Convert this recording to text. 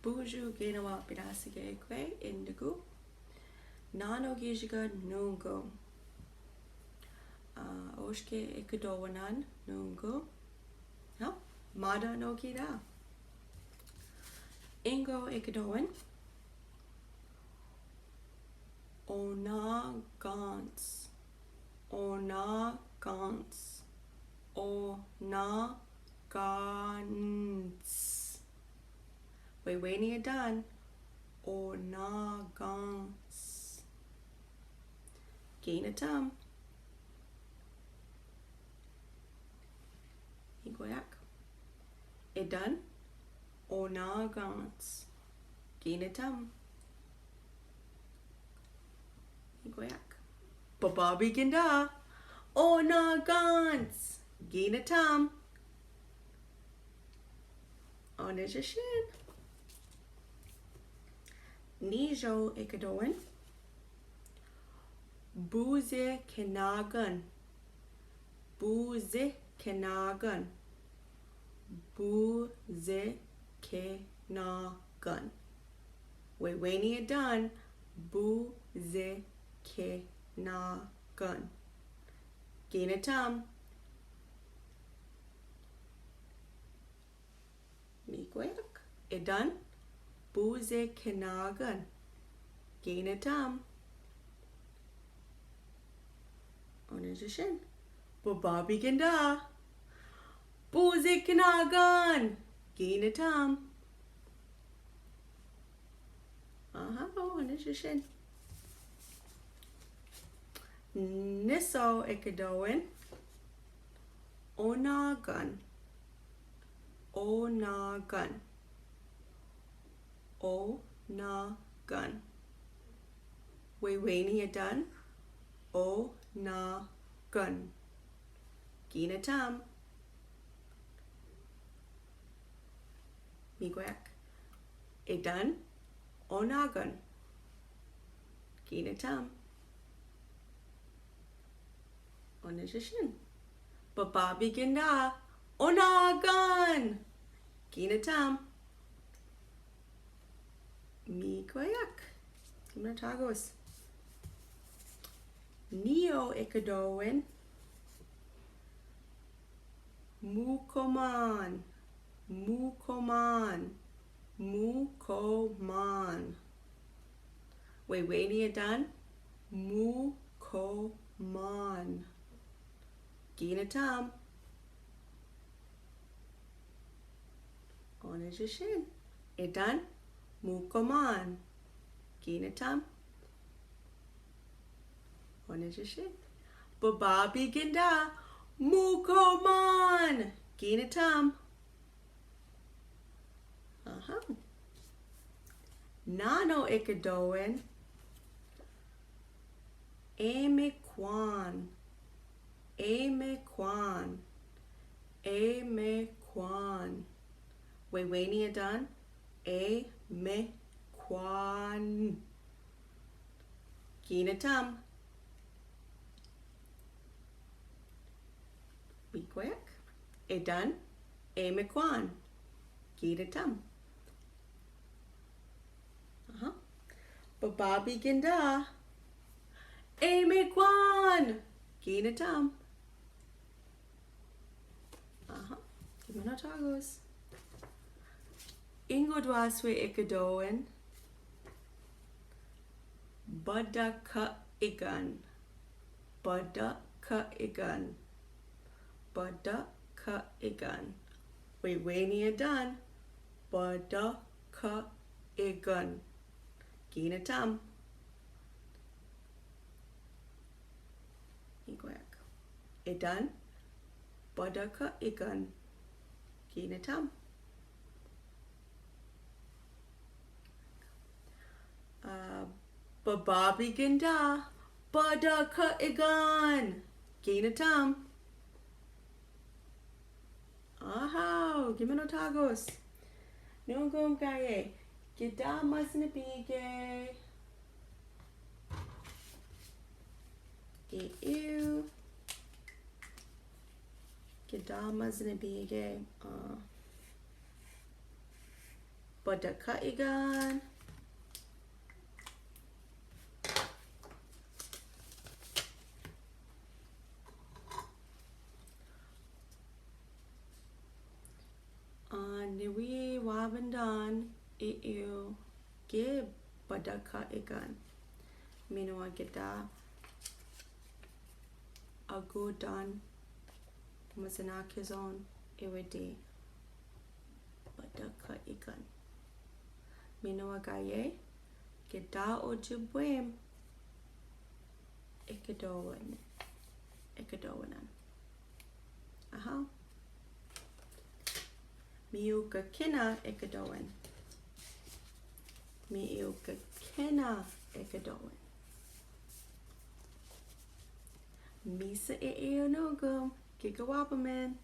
Buju ginawa pinasige kwe indigo. Nano gijiga nungo. Oshke Ikidowinan nungo. No, Mada no gira. Ingo Ikidowin. Ona gans. Ona gans. Ona gans. Wait, when you're done. Ona gans. Gain a tum. Iguac. It done. Ona gans. Gain a tum. Iguac. Bababi ginda. Ona gans. Gain a tum. Ona shin. Nijo Ikidowin. Buze kenagan. Buze kenagan. Buze kenagan. Wait, when you're done, buze kenagan. Gain a tum. Miquayak. It done? Buze kenagan. Gain a tum. Onajashin. Bababi ginda. Buze kenagan. Gain a tum. Onajashin. Niso Ikidowin. Onagan. Onagan. Onagan. Wait, when you're done. Onagan. Gain a tum. Miquac. It done. Onagan. Gain a tum. Onajashin. Bababi ginda. Onagan. Gain a tum. Miquayak. Tagos. Neo Ikidowin. Mukoman. Mukoman. Mukoman. Wait, when you're done. Mukoman. Gain a tum. Onajashin. It done? Mukoman. Gain a tum. Onajashin. Bababi ginda. Mukoman. Gain a tum. Nano Ikidowin. Amekwan. Amekwan. Amekwan. Wait, when you're done. Amekwan. Gain a tum. Be quick. It done. Amekwan. Gain a tum. Bababi ginda. Amekwan. Gain a tum. Tagos. Ingodwaswe Ikidowin. Badaka igan. Badaka igan. Badaka igan. Wait, when you're done. Badaka igan. Gain a tum. It done? Badaka igan. Gain a tum. Bababi ginda. Badaka igan. Gain a tum. Gimeno tagos. Nungum gaye. Gida masnabige. Ew. Gida masnabige. Ikidowinan. Ojibwemowin iu ge Ikidowinan. Minua geda agudan masanakizon iwidi Ikidowinan. Minua gaye geda Ojibwem Ikidowinan. Aha. Miuka kina Ikidowinan. Miuka kina Ikidowinan. Misa e nugum, Ojibwemowin.